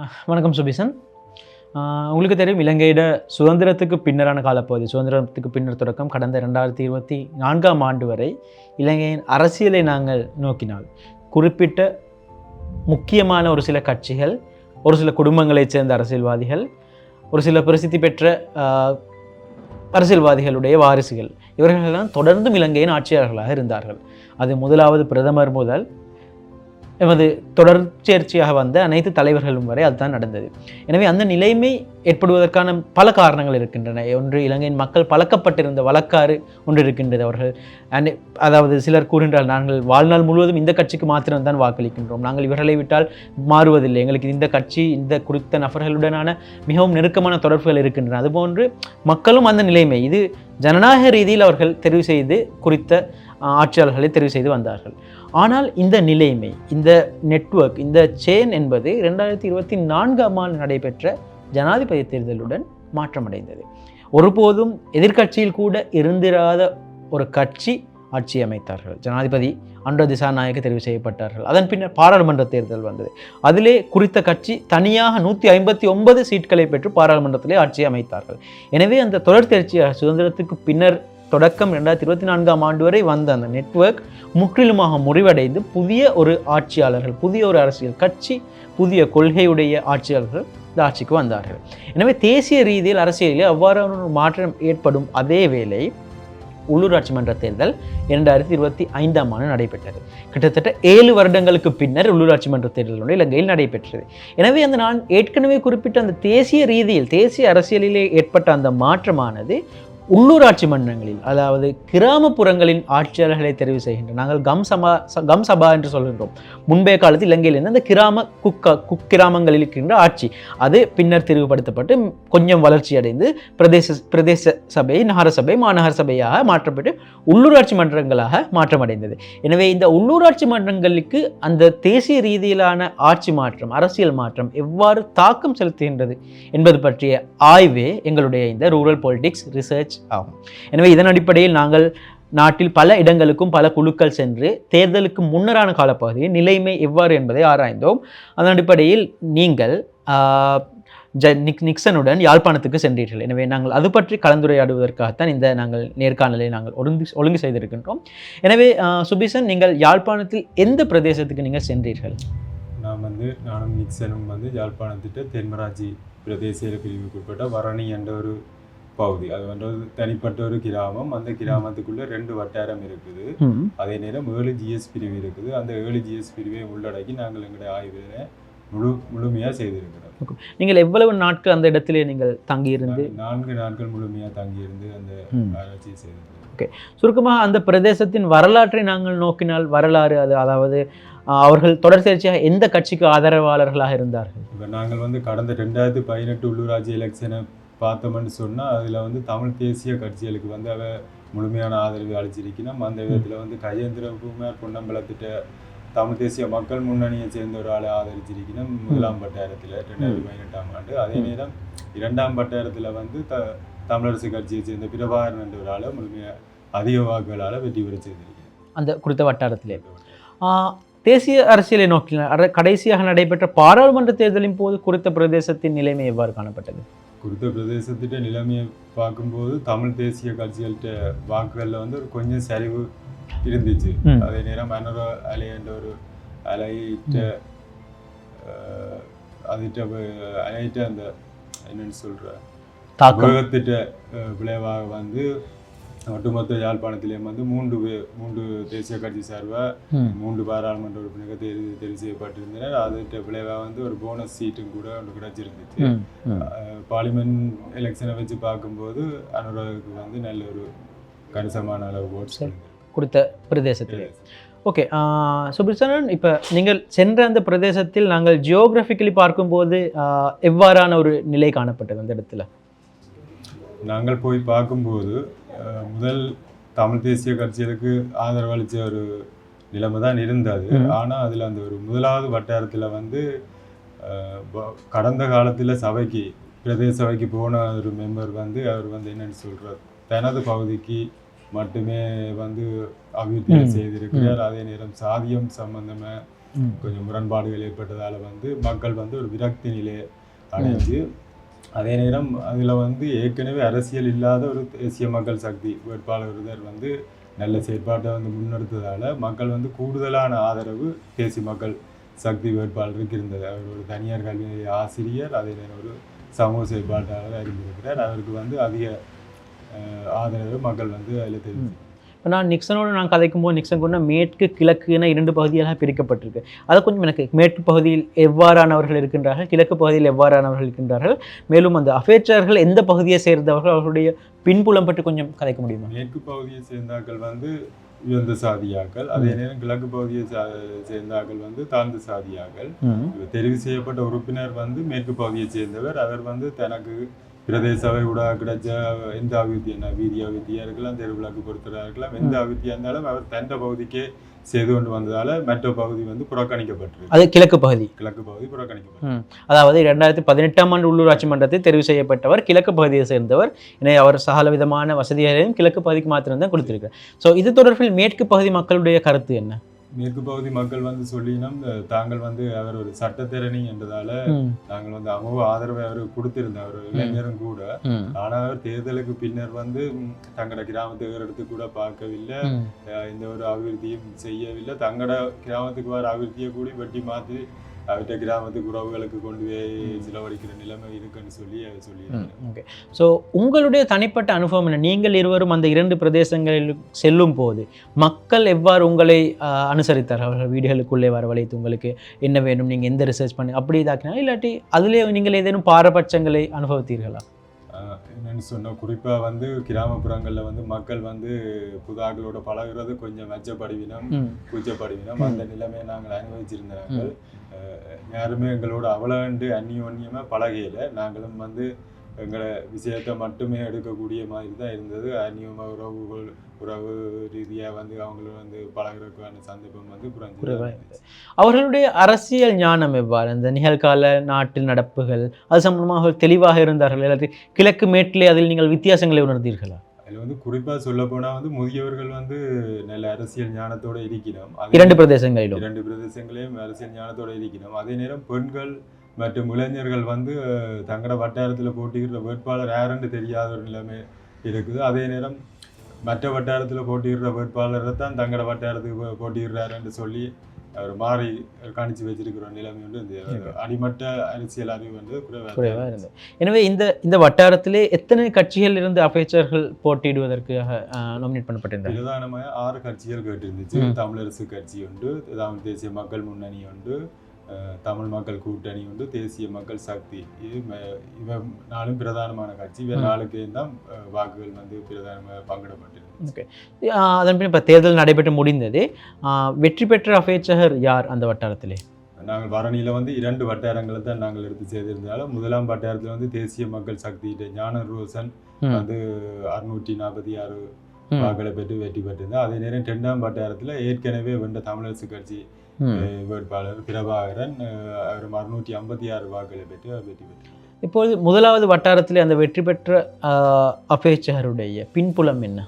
வணக்கம் சுபிசன். உங்களுக்கு தெரியும், இலங்கையிட சுதந்திரத்துக்கு பின்னரான காலப்பகுதி, சுதந்திரத்துக்கு பின்னர் தொடக்கம் கடந்த 2024ஆம் ஆண்டு வரை இலங்கையின் அரசியலை நாங்கள் நோக்கினால் குறிப்பிட்ட முக்கியமான ஒரு சில கட்சிகள், ஒரு சில குடும்பங்களைச் சேர்ந்த அரசியல்வாதிகள், ஒரு சில பிரசித்தி பெற்ற அரசியல்வாதிகளுடைய வாரிசுகள், இவர்களெல்லாம் தொடர்ந்தும் இலங்கையின் ஆட்சியாளர்களாக இருந்தார்கள். அது முதலாவது பிரதமர் முதல் எமது தொடர்ச்சியாக வந்த அனைத்து தலைவர்களும் வரை அதுதான் நடந்தது. எனவே அந்த நிலைமை ஏற்படுவதற்கான பல காரணங்கள் இருக்கின்றன. ஒன்று, இலங்கையின் மக்கள் பழக்கப்பட்டிருந்த வழக்காறு ஒன்று இருக்கின்றது. அவர்கள் அதாவது சிலர் கூறுகின்றால், நாங்கள் வாழ்நாள் முழுவதும் இந்த கட்சிக்கு மாத்திரம்தான் வாக்களிக்கின்றோம், நாங்கள் இவர்களை விட்டால் மாறுவதில்லை, எங்களுக்கு இந்த கட்சி இந்த குறித்த நபர்களுடனான மிகவும் நெருக்கமான தொடர்புகள் இருக்கின்றன. அதுபோன்று மக்களும் அந்த நிலைமை, இது ஜனநாயக ரீதியில் அவர்கள் தெரிவு செய்து குறித்த ஆட்சியாளர்களை தெரிவு செய்து வந்தார்கள். ஆனால் இந்த நிலைமை, இந்த நெட்வொர்க், இந்த செயின் என்பது 2024ஆம் ஆண்டு நடைபெற்ற ஜனாதிபதி தேர்தலுடன் மாற்றமடைந்தது. ஒருபோதும் எதிர்க்கட்சியில் கூட இருந்திராத ஒரு கட்சி ஆட்சி அமைத்தார்கள். ஜனாதிபதி அன்ர திசாநாயக்க தெரிவு செய்யப்பட்டார்கள். அதன் பின்னர் பாராளுமன்ற தேர்தல் வந்தது. அதிலே குறித்த கட்சி தனியாக 159 சீட்களை பெற்று பாராளுமன்றத்திலே ஆட்சி அமைத்தார்கள். எனவே அந்த தொடர்ச்சியாக சுதந்திரத்துக்கு பின்னர் தொடக்கம் 2024ஆம் ஆண்டு வரை வந்த அந்த நெட்வொர்க் முற்றிலுமாக முறிவடைந்து புதிய ஒரு ஆட்சியாளர்கள், புதிய ஒரு அரசியல் கட்சி, புதிய கொள்கையுடைய ஆட்சியாளர்கள் இந்த ஆட்சிக்கு வந்தார்கள். எனவே தேசிய ரீதியில் அரசியலிலே அவ்வாறான ஒரு மாற்றம் ஏற்படும் அதே வேளை உள்ளூராட்சி மன்ற தேர்தல் 2025ஆம் ஆண்டு நடைபெற்றது. கிட்டத்தட்ட 7 வருடங்களுக்கு பின்னர் உள்ளூராட்சி மன்ற தேர்தல் இலங்கையில் நடைபெற்றது. எனவே அந்த நான் ஏற்கனவே குறிப்பிட்ட அந்த தேசிய ரீதியில், தேசிய அரசியலிலே ஏற்பட்ட அந்த மாற்றமானது உள்ளூராட்சி மன்றங்களில், அதாவது கிராமப்புறங்களின் ஆட்சியாளர்களை தெரிவு செய்கின்றன. நாங்கள் கம் சபா என்று சொல்கின்றோம். முன்பே காலத்தில் இலங்கையிலிருந்து அந்த குக்கிராமங்களில் இருக்கின்ற ஆட்சி, அது பின்னர் தெரிவுபடுத்தப்பட்டு கொஞ்சம் வளர்ச்சி அடைந்து பிரதேச சபை, நகர சபை, மாநகர சபையாக மாற்றப்பட்டு உள்ளூராட்சி மன்றங்களாக மாற்றமடைந்தது. எனவே இந்த உள்ளூராட்சி மன்றங்களுக்கு அந்த தேசிய ரீதியிலான ஆட்சி மாற்றம், அரசியல் மாற்றம் எவ்வாறு தாக்கம் செலுத்துகின்றது என்பது பற்றிய ஆய்வே எங்களுடைய இந்த ரூரல் பாலிடிக்ஸ் ரிசர்ச் ஆகும். எனவே இதன் அடிப்படையில் நாங்கள் நாட்டில் பல இடங்களுக்கும் பல குழுக்கள் சென்று தேர்தலுக்கு முன்னரான காலப்பகுதியில் நிலைமை எவ்வாறு என்பதை ஆராய்ந்தோம். அதன் அடிப்படையில் நீங்கள் நிக்சனுடன் யாழ்ப்பாணத்துக்கு சென்றீர்கள். எனவே நாங்கள் அது பற்றி கலந்துரையாடுவதற்காகத்தான் இந்த நாங்கள் நேர்காணலை நாங்கள் ஒழுங்கு செய்திருக்கின்றோம். எனவே சுபிசன், நீங்கள் யாழ்ப்பாணத்தில் எந்த பிரதேசத்துக்கு நீங்கள் சென்றீர்கள்? நானும் நிக்சனும் யாழ்ப்பாணத்திட்ட தென்மராட்சி பிரதேச பிரிவுக்குட்பட்ட வரணி என்ற ஒரு பகுதி, அது தனிப்பட்ட ஒரு கிராமம். அந்த கிராமத்துக்குள்ள 2 வட்டாரம் இருக்குது. அதே நேரம் 7 ஜிஎஸ் பிரிவு இருக்குது. அந்த 7 ஜிஎஸ் பிரிவை உள்ளடக்கி நாங்கள் எங்களுடைய ஆய்வினை முழுமையாக செய்திருக்கிறோம். நீங்கள் எவ்வளவு நாட்கள் அந்த இடத்திலே நீங்கள் தங்கியிருந்து? 4 நாட்கள் முழுமையாக தங்கியிருந்து அந்த ஆராய்ச்சியை செய்திருக்கிறோம். ஓகே, சுருக்கமாக அந்த பிரதேசத்தின் வரலாற்றை நாங்கள் நோக்கினால், வரலாறு அது, அதாவது அவர்கள் தொடர்ச்சியாக எந்த கட்சிக்கு ஆதரவாளர்களாக இருந்தார்கள்? இப்போ நாங்கள் கடந்த 2018 உள்ளூராட்சி எலெக்ஷனை பார்த்தோம்னு சொன்னால், அதில் தமிழ் தேசிய கட்சிகளுக்கு அவ முழுமையான ஆதரவு அளிச்சிருக்கணும். அந்த விதத்தில் கஜேந்திரகுமார் பொன்னம்பலத்திட்ட தமிழ் தேசிய மக்கள் முன்னணியை சேர்ந்த ஒரு ஆளை ஆதரிச்சிருக்கணும் 1ஆம் வட்டாரத்தில் 2018ஆம் ஆண்டு. அதே நேரம் 2ஆம் வட்டாரத்தில் தமிழரசு கட்சியை சேர்ந்த பிரபாகரன் என்ற ஒரு ஆளை முழுமையாக அதிக வாக்குகளால் வெற்றி பெற செய்திருக்கணும் அந்த குறித்த வட்டாரத்திலே. தேசிய அரசியலை நோக்கினால் கடைசியாக நடைபெற்ற பாராளுமன்ற தேர்தலின் போது குறித்த பிரதேசத்தின் நிலைமை எவ்வாறு காணப்பட்டது? குறித்த பிரதேசத்திட்ட நிலைமையை பார்க்கும்போது தமிழ் தேசிய கட்சிகள்கிட்ட வாக்குகளில் ஒரு கொஞ்சம் சரிவு இருந்துச்சு. அதே நேரம் மனோர அலை என்ற ஒரு அலையிட்ட அந்த என்னன்னு சொல்ற தாக்கத்திட்ட விளைவாக ஒட்டுமொத்த யாழ்ப்பாணத்திலேயும் 3 தேசிய கட்சி சார்பாக 3 பாராளுமன்ற உறுப்பினர்கள் தெரிவு செய்யப்பட்டிருந்தனர். அதுகிட்ட விளைவாக ஒரு போனஸ் சீட்டும் கூட ஒன்று கிடைச்சிருந்துச்சு. பார்லிமெண்ட் எலெக்ஷனை வச்சு பார்க்கும்போது அனுராவுக்கு நல்ல ஒரு கணிசமான அளவு ஓட்ஸ் கொடுத்த பிரதேசத்தில். ஓகே சுபிசனன், இப்போ நீங்கள் சென்ற அந்த பிரதேசத்தில் நாங்கள் ஜியோகிராஃபிக்கலி பார்க்கும்போது எவ்வாறான ஒரு நிலை காணப்பட்டது அந்த இடத்துல? நாங்கள் போய் பார்க்கும்போது முதல் தமிழ் தேசிய கட்சிகளுக்கு ஆதரவு அளித்த ஒரு நிலைமை தான் இருந்தது. ஆனால் அதில் அந்த ஒரு முதலாவது வட்டாரத்தில் கடந்த காலத்தில் சபைக்கு, பிரதேச சபைக்கு போன ஒரு மெம்பர் அவர் என்னென்னு சொல்கிறார், தனது பகுதிக்கு மட்டுமே அபிவிருத்தி செய்திருக்கிறார். அதே நேரம் சாதியம் சம்பந்தமாக கொஞ்சம் முரண்பாடுகள் ஏற்பட்டதால் வந்து மக்கள் வந்து ஒரு விரக்தி நிலை அடைஞ்சு, அதே நேரம் அதில் வந்து ஏற்கனவே அரசியல் இல்லாத ஒரு தேசிய மக்கள் சக்தி வேட்பாளர் ஒருவர் வந்து நல்ல செயற்பாட்டை வந்து முன்னெடுத்ததால் மக்கள் வந்து கூடுதலான ஆதரவு தேசிய மக்கள் சக்தி வேட்பாளருக்கு இருந்தது. அவர் ஒரு தனியார் கல்வி ஆசிரியர், அதே நேரம் ஒரு சமூக செயற்பாட்டாளராக இருந்திருக்கிறார். அவருக்கு வந்து அதிக ஆதரவு மக்கள் வந்து அதில் தெரிஞ்சு. இப்போ நான் நிக்சனோடு நான் கதைக்கும் போது நிக்சன் கொண்ட மேற்கு கிழக்குன 2 பகுதிகளாக பிரிக்கப்பட்டிருக்கு. அதை கொஞ்சம் எனக்கு மேற்கு பகுதியில் எவ்வாறானவர்கள் இருக்கின்றார்கள், கிழக்கு பகுதியில் எவ்வாறானவர்கள் இருக்கின்றார்கள், மேலும் அந்த அஃபேச்சர்கள் எந்த பகுதியை சேர்ந்தவர்கள், அவர்களுடைய பின்புலம் பற்றி கொஞ்சம் கதைக்க முடியுமா? மேற்கு பகுதியை சேர்ந்தாக்கள் வந்து உயர்ந்த சாதியாக்கள், அதே நேரம் கிழக்கு பகுதியை சேர்ந்தாக்கள் வந்து தாழ்ந்த சாதியாக்கள். தெரிவு செய்யப்பட்ட உறுப்பினர் வந்து மேற்கு பகுதியை சேர்ந்தவர். அவர் வந்து தனக்கு பிரதேச சபை ஊடாக கிடைச்ச எந்த அபிவிருத்தி, என்ன வீதி அபிவிருத்தியாக இருக்கலாம், தெருவிளக்கு பொறுத்தராக இருக்கலாம், எந்த அபிவிருத்தியாக இருந்தாலும் அவர் தந்த பகுதிக்கே செய்து கொண்டு வந்ததால் மற்ற பகுதி வந்து புறக்கணிக்கப்பட்டிருக்கு. அது கிழக்கு பகுதி புறக்கணிக்கப்பட்டது. அதாவது 2018ஆம் ஆண்டு உள்ளூராட்சி மன்றத்தில் தெரிவு செய்யப்பட்டவர் கிழக்கு பகுதியை சேர்ந்தவர். எனவே அவர் சகல விதமான வசதிகளையும் கிழக்கு பகுதிக்கு மாத்திரம்தான் கொடுத்திருக்கிறார். ஸோ இது தொடர்பில் மேற்கு பகுதி மக்களுடைய கருத்து என்ன? மேற்கு பகுதி மக்கள் வந்து சொல்லினோம், தாங்கள் வந்து அவர் ஒரு சட்டத்திரணி என்றதால நாங்கள் வந்து அமோக ஆதரவை அவருக்கு கொடுத்திருந்தார், ஒரு இளைஞரும் கூட. ஆனால் அவர் தேர்தலுக்கு பின்னர் வந்து தங்களோட கிராமத்துக்கு எடுத்து கூட பார்க்கவில்லை, எந்த ஒரு அபிவிருத்தியும் செய்யவில்லை. தங்களோட கிராமத்துக்கு வர அபிவிருத்தியை கூடி வெட்டி மாற்றி அவர்கிட்ட கிராமத்துக்கு உறவுகளுக்கு கொண்டு போய் செலவழிக்கிற நிலைமை இருக்குன்னு சொல்லி ஓகே. ஸோ உங்களுடைய தனிப்பட்ட அனுபவம் என்ன? நீங்கள் இருவரும் அந்த 2 பிரதேசங்களில் செல்லும் போது மக்கள் எவ்வாறு உங்களை அனுசரித்தார்? அவர்கள் வீடுகளுக்குள்ளே வரவழைத்து உங்களுக்கு என்ன வேணும், நீங்கள் எந்த ரிசர்ச் பண்ணி அப்படி இதாக்கினா, இல்லாட்டி அதிலே நீங்கள் ஏதேனும் பாரபட்சங்களை அனுபவித்தீர்களா? என்னென்னு சொன்னால், குறிப்பாக வந்து கிராமப்புறங்களில் வந்து மக்கள் வந்து புதாக்களோட பழகிறது கொஞ்சம் மெச்சப்படுவினம், கூச்சப்படுவினம். அந்த நிலைமையை நாங்கள் அனுபவிச்சிருந்தார்கள். யாருமே எங்களோட அவ்வளோண்டு அந்நியமாக பழகையில் நாங்களும் வந்து எங்களை விஷயத்தை மட்டுமே எடுக்கக்கூடிய மாதிரி தான் இருந்தது. அந்நியமாக உறவு ரீதியாக வந்து அவங்களும் வந்து பழகிறதுக்கான சந்தர்ப்பம் வந்து குறைஞ்சு. அவர்களுடைய அரசியல் ஞானம் எவ்வாறு? அந்த நிகழ்கால நாட்டில் நடப்புகள் அது சம்பந்தமாக தெளிவாக இருந்தார்கள், இல்லாட்டி கிழக்கு மேட்டிலே அதில் நீங்கள் வித்தியாசங்களை உணர்ந்தீர்களா? அதில் வந்து குறிப்பாக சொல்ல போனால் வந்து முதியவர்கள் வந்து நல்ல அரசியல் ஞானத்தோடு இருக்கணும். 2 பிரதேசங்களிலும் 2 பிரதேசங்களையும் அரசியல் ஞானத்தோடு இருக்கணும். அதே நேரம் பெண்கள் மற்றும் இளைஞர்கள் வந்து தங்களோட வட்டாரத்தில் போட்டியிடுற வேட்பாளர் யாருன்னு தெரியாத ஒரு நிலைமை இருக்குது. அதே நேரம் மற்ற வட்டாரத்தில் போட்டியிடுற வேட்பாளரை தான் தங்களோட வட்டாரத்துக்கு போட்டியிடுறாருன்னு சொல்லி அவர் மாறி காணிச்சு வச்சிருக்கிற நிலைமை வந்து இந்த அடிமட்ட அரசியல் அறிவு வந்து குறைவாக இருந்தது. எனவே இந்த வட்டாரத்திலே எத்தனை கட்சிகள் இருந்து அபேச்சர்கள் போட்டியிடுவதற்காக நாமினேட் பண்ணப்பட்டிருந்தார்? பிரதானமாக 6 கட்சிகள் கேட்டிருந்துச்சு. தமிழரசு கட்சி உண்டு, தமிழ் தேசிய மக்கள் முன்னணி உண்டு, தமிழ் மக்கள் கூட்டணி உண்டு, தேசிய மக்கள் சக்தி. இவ 4 பிரதானமான கட்சி. இவ 4க்கு தான் வாக்குகள் வந்து பிரதானமாக பங்கிடப்பட்டிருக்கு. ஓகே. அதன் பின் இப்போ தேர்தல் நடைபெற்று முடிந்தது. வெற்றி பெற்ற அபேட்சகர் யார் அந்த வட்டாரத்திலே? நாங்கள் வரணியில் வந்து 2 வட்டாரங்களை தான் நாங்கள் எடுத்து செய்திருந்தாலும், முதலாம் வட்டாரத்தில் வந்து தேசிய மக்கள் சக்தி ஞான ரோசன் வந்து 646 வாக்களை பெற்று வெற்றி பெற்றிருந்தார். அதே நேரம் 2ஆம் வட்டாரத்தில் ஏற்கனவே வென்ற தமிழரசு கட்சி வேட்பாளர் பிரபாகரன் அவர் 656 வாக்களை பெற்று வெற்றி பெற்றார். இப்போது முதலாவது வட்டாரத்தில் அந்த வெற்றி பெற்ற அபேட்சகருடைய பின்புலம் என்ன?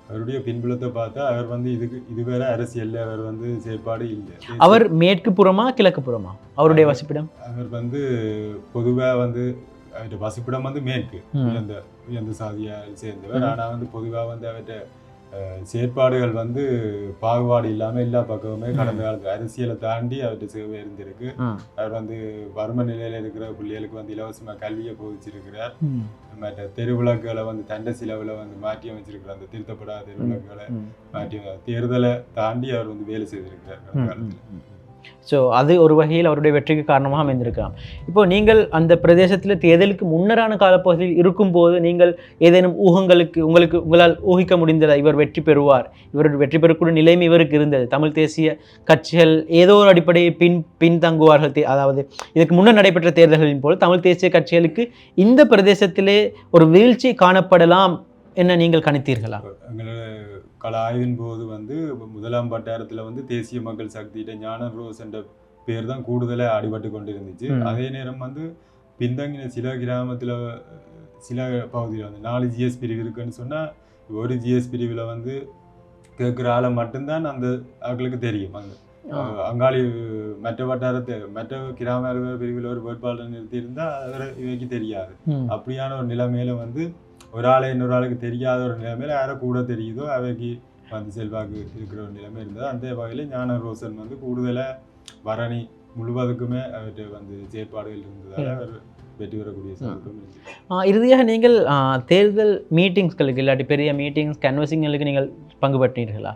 அவருடைய பின்புலத்தை பார்த்தா அவர் வந்து இதுவரை அரசியல்ல அவர் வந்து செயற்பாடு இல்லை. அவர் மேற்கு புறமா கிழக்கு புறமா அவருடைய வசிப்பிடம்? அவர் வந்து பொதுவாக வந்து அவருடைய வசிப்பிடம் வந்து மேற்கு, உயர்ந்த சாதியை சேர்ந்தவர். ஆனால் வந்து பொதுவாக வந்து அவர்கிட்ட செயற்பாடுகள் வந்து பாகுபாடு இல்லாமல் எல்லா பக்கமுமே கடந்த காலத்து அரசியலை தாண்டி அவர்கிட்ட சேவை இருந்திருக்கு. அவர் வந்து வறுமை நிலையில் இருக்கிற பிள்ளைகளுக்கு வந்து இலவசமாக கல்வியை போதிச்சிருக்கிறார். மற்ற தெருவிளக்குகளை வந்து தண்டை சிலவில் வந்து மாற்றி அமைச்சிருக்கிறார். அந்த திருத்தப்படாத தெருவிளக்குகளை மாற்றி தேர்தலை தாண்டி அவர் வந்து வேலை செய்திருக்கிறார் கடந்த காலத்தில். ஸோ அது ஒரு வகையில் அவருடைய வெற்றிக்கு காரணமாக அமைந்திருக்கலாம். இப்போ நீங்கள் அந்த பிரதேசத்தில் தேர்தலுக்கு முன்னரான காலப்பகுதியில் இருக்கும்போது நீங்கள் ஏதேனும் உங்களால் ஊகிக்க முடிந்ததா இவர் வெற்றி பெறுவார், இவர் வெற்றி பெறக்கூடிய நிலைமை இவருக்கு இருந்தது, தமிழ் தேசிய கட்சிகள் ஏதோ ஒரு அடிப்படையை பின்தங்குவார்கள், அதாவது இதுக்கு முன்னர் நடைபெற்ற தேர்தல்களின் போல் தமிழ் தேசிய கட்சிகளுக்கு இந்த பிரதேசத்திலே ஒரு வீழ்ச்சி காணப்படலாம் என்ன நீங்கள் கணித்தீர்களா? கள ஆய்வின் போது வந்து முதலாம் வட்டாரத்தில் வந்து தேசிய மக்கள் சக்தியிட்ட ஞான ரோஸ் என்ற பேர் தான் கூடுதலாக அடிபட்டு கொண்டு இருந்துச்சு. அதே நேரம் வந்து பின்தங்கின சில கிராமத்தில் சில பகுதியில் வந்து 4 GS பிரிவு இருக்குன்னு சொன்னால் ஒரு GS பிரிவில் வந்து கேட்குற ஆளை மட்டும்தான் அந்த ஆட்களுக்கு தெரியும். அந்த அங்காளி மற்ற வட்டாரத்தை மற்ற கிராம அலுவலர் பிரிவில் ஒரு வேட்பாளர் நிறுத்தியிருந்தா அவர் இவைக்கு தெரியாது. அப்படியான ஒரு நிலைமையில வந்து ஒரு ஆளை இன்னொரு ஆளுக்கு தெரியாத ஒரு நிலைமையில யாரை கூட தெரியுதோ அவைக்கு வந்து செல்வாக்கு இருக்கிற ஒரு நிலைமை இருந்தது. அந்த வகையில் ஞான ரோசன் வந்து கூடுதலாக பரணி முழுவதுக்குமே அவர்கிட்ட வந்து செயற்பாடுகள் இருந்ததால் அவர் வெற்றி பெறக்கூடிய சந்தர்ப்பம் இருந்தது. இறுதியாக நீங்கள் தேர்தல் மீட்டிங்ஸ்களுக்கு இல்லாட்டி பெரிய மீட்டிங்ஸ் கன்வர்சிங்களுக்கு நீங்கள் பங்கு பெற்றீர்களா?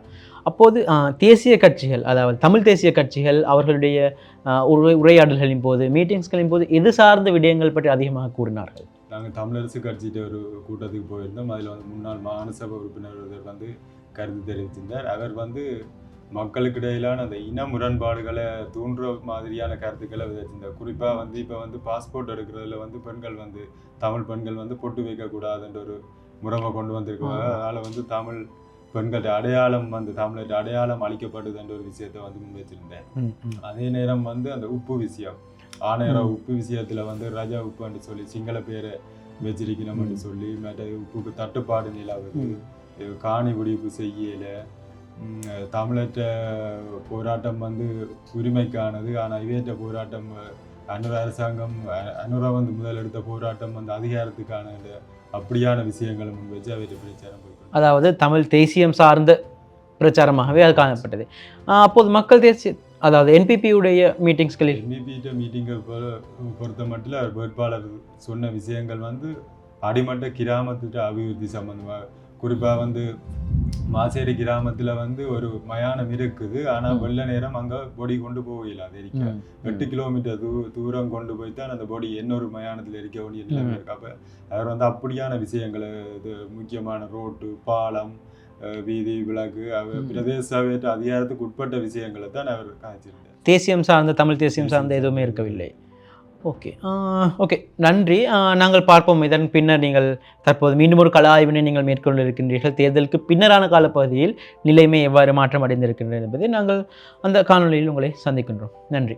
அப்போது தேசிய கட்சிகள், அதாவது தமிழ் தேசிய கட்சிகள் அவர்களுடைய உரையாடல்களின் போது, மீட்டிங்ஸ்களின் போது எது சார்ந்த விடயங்கள் பற்றி அதிகமாக கூறினார்கள்? நாங்கள் தமிழரசு கட்சிகிட்ட ஒரு கூட்டத்துக்கு போயிருந்தோம். அதில் வந்து முன்னாள் மாநசபை உறுப்பினர் ஒருவர் வந்து கருத்து தெரிவித்திருந்தார். அவர் வந்து மக்களுக்கு இடையிலான அந்த இன முரண்பாடுகளை தூண்டுற மாதிரியான கருத்துக்களை விதைச்சிருந்தார். குறிப்பாக வந்து இப்போ வந்து பாஸ்போர்ட் எடுக்கிறதுல வந்து பெண்கள் வந்து தமிழ் பெண்கள் வந்து பொட்டு வைக்கக்கூடாதுன்ற ஒரு முறைமை கொண்டு வந்திருக்காங்க. அதனால் வந்து தமிழ் பெண்களோட அடையாளம் வந்து தமிழோட அடையாளம் அளிக்கப்படுதுன்ற ஒரு விஷயத்தை வந்து முன்வைச்சிருந்தேன். அதே நேரம் வந்து அந்த உப்பு விஷயம், ஆணையர உப்பு விஷயத்தில் வந்து ரஜா உப்புன்னு சொல்லி சிங்கள பேரை வச்சிருக்கணும்னு சொல்லி, மற்ற உப்புக்கு தட்டுப்பாடு நிலவுது, காணி விடுவிப்பு செய்யலை, தமிழற்ற போராட்டம் வந்து உரிமைக்கானது, ஆனால் இவையற்ற போராட்டம் அனுர அரசாங்கம் வந்து முதலெடுத்த போராட்டம் வந்து அதிகாரத்துக்கான அப்படியான விஷயங்களை முன் வச்சு அவற்றை பிரச்சாரம் போய்ட்டு, அதாவது தமிழ் தேசியம் சார்ந்த பிரச்சாரமாகவே அது காணப்பட்டது. அப்போது மக்கள் தேசிய, அதாவது என்பிபியுடைய மீட்டிங்ஸ்களில் மீட்டிங்கை பொறுத்த மட்டும் அவர் வேட்பாளர் சொன்ன விஷயங்கள் வந்து அடிமட்ட கிராமத்துக்கு அபிவிருத்தி சம்பந்தமாக, குறிப்பாக வந்து மாசேரி கிராமத்தில் வந்து ஒரு மயானம் இருக்குது. ஆனால் வெள்ள நேரம் அங்கே பொடி கொண்டு போகல, அது எரிக்க 8 கிலோமீட்டர் தூரம் கொண்டு போய் தான் அந்த பொடி இன்னொரு மயானத்தில் எரிக்க வேண்டிய நிலைமை இருக்கு. அப்போ அவர் வந்து அப்படியான விஷயங்களை, இது முக்கியமான ரோட்டு, பாலம், வீதி விளக்கு, பிரதேச சபையற்ற அதிகாரத்துக்கு உட்பட்ட விஷயங்களை தான் அவர் காய்ச்சிருந்தார். தேசியம் சார்ந்த, தமிழ் தேசியம் சார்ந்த எதுவுமே இருக்கவில்லை. ஓகே ஓகே, நன்றி. நாங்கள் பார்ப்போம் இதன் பின்னர். நீங்கள் தற்போது மீண்டும் ஒரு கள ஆய்வினை நீங்கள் மேற்கொண்டு இருக்கின்றீர்கள். தேர்தலுக்கு பின்னரான காலப்பகுதியில் நிலைமை எவ்வாறு மாற்றம் அடைந்திருக்கின்றது என்பதை நாங்கள் அந்த காணொலியில் உங்களை சந்திக்கின்றோம். நன்றி.